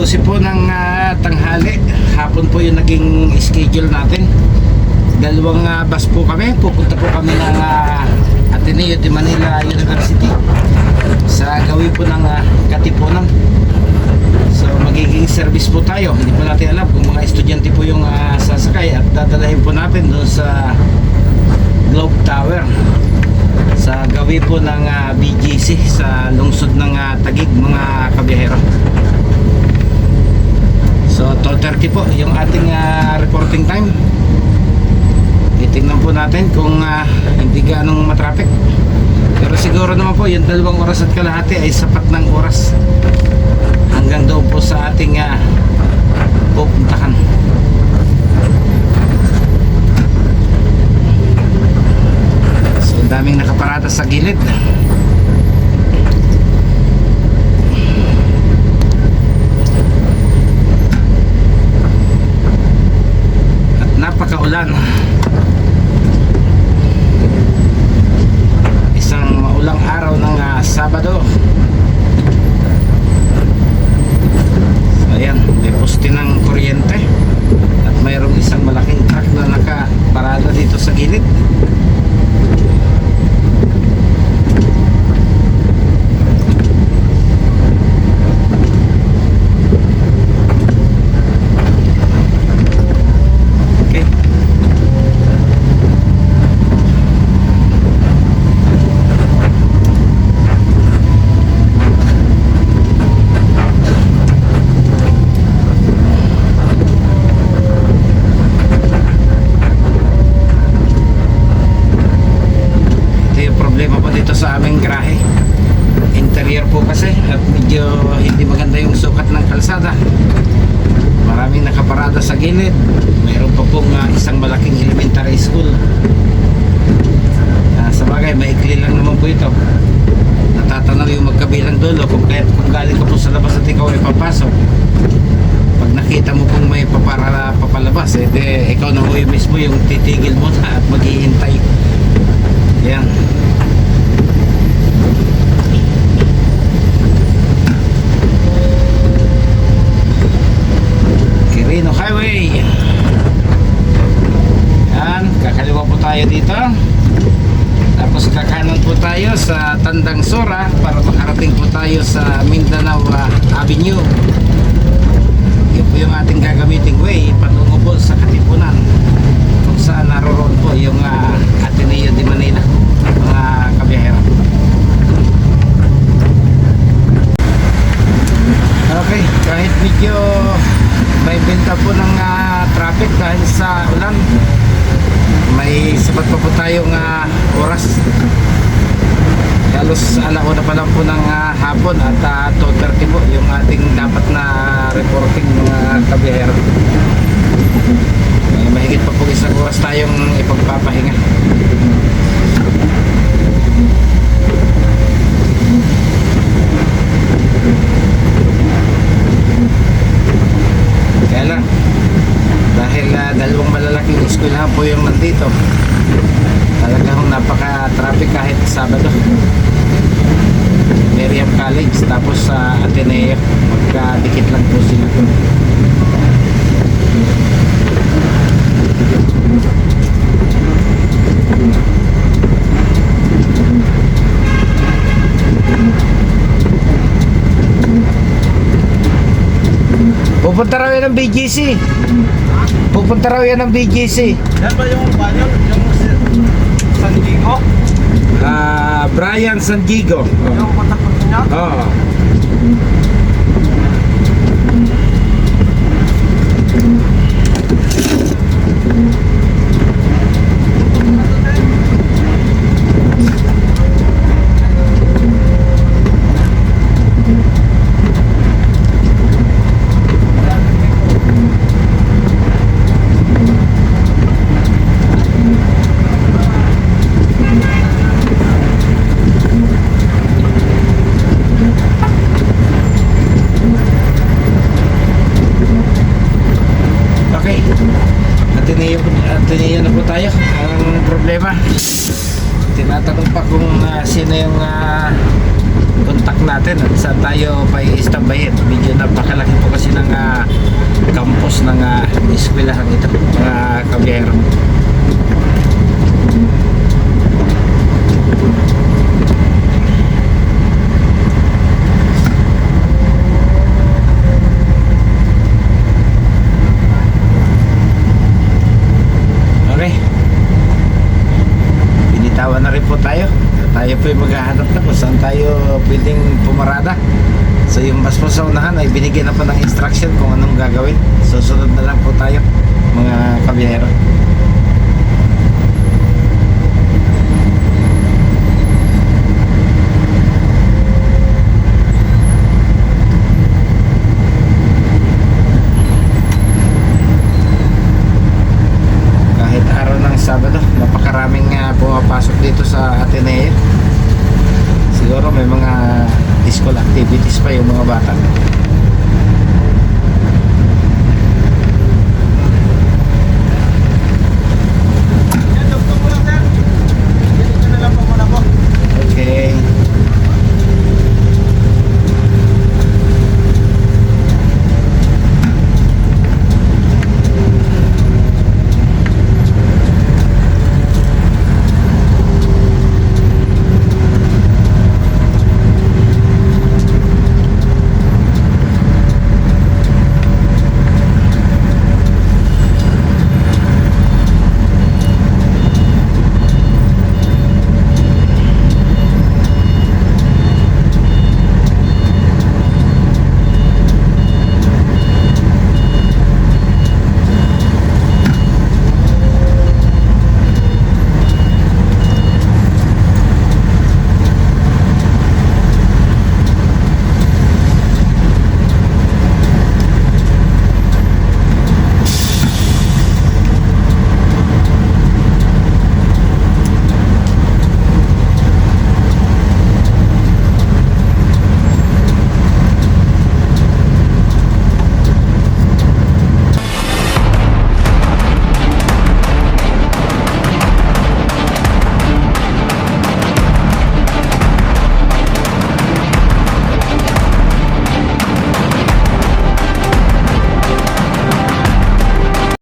12 po ng tanghali, hapon po yung naging schedule natin. Dalawang bus po kami, pupunta po kami ng Ateneo de Manila University sa gawin po ng Katipunan. So magiging service po tayo. Hindi po natin alam kung mga estudyante po yung sasakay, at dadalahin po natin doon sa Globe Tower sa gawi po ng BGC sa lungsod ng Taguig, mga kabiyahero. So 12:30 po yung ating reporting time. Titingnan po natin kung hindi ganong matraffic, pero siguro naman po yung 2 oras at kalahati ay sapat ng oras hanggang doon po sa ating pupuntahan. So daming nakaparada sa gilid. At napakaulan. Isang maulang araw ng Sabado. So ayan, may poste ng kuryente at mayroong isang malaking truck na nakaparada dito sa gilid. Sa aming garahe, interior po kasi, at medyo hindi maganda yung sukat ng kalsada. Maraming nakaparada sa gilid. Mayroon pa pong isang malaking elementary school. Sa bagay, maikli lang naman po ito. Natatanaw yung magkabilang dulo kung galing ka po sa labas at ikaw ay papasok. Pag nakita mo kung may papalabas, ikaw na mo mismo yung titigil mo at maghihintay. Yan. Quirino Highway. Yan, kakaliwa po tayo dito. Tapos kakanan po tayo sa Tandang Sora para makarating po tayo sa Mindanao Avenue. Yun po yung ating gagamiting way patungo po sa Katipunan, kung saan naroon po yung Ateneo de Manila, mga kabiyahero. Okay, kahit medyo may benta po ng traffic dahil sa ulan, may sapat pa po tayong oras. Halos alauna pa lang po ng hapon at 2:30 po yung ating dapat na reporting, mga kabiyahero. Mahigit pa po isang oras tayong ipagpapahinga. Kaya lang, dahil dalawang malalaking eskwelahan po yung nandito, talagang napaka-traffic kahit Sabado. Miriam College tapos sa Ateneo, magkadikit lang po sila. Pupunta raw yan ng BGC. Pupunta raw yan ng BGC. Yan ba yung banyo? Yung San Diego? Brian San Diego. Yung kontak-kontak niya? Oo. Ateneo na po tayo. Ang problema, tinatanong pa kung sino yung contact natin at saan tayo pa i-stambayin. Medyo napakalaki po kasi ng campus ng eskwelahan ito, mga kabiyahero. Okay. Binitawan na rin po tayo. Tayo po maghahanap na kung saan tayo pwedeng pumarada. So yung bus po sa unahan ay binigyan na po ng instruction kung anong gagawin. Susunod na lang po tayo, mga kabiyahero. Kahit araw ng Sabado, napakaraming pumapasok dito sa Ateneo. Siguro may mga school activities pa yung mga bata.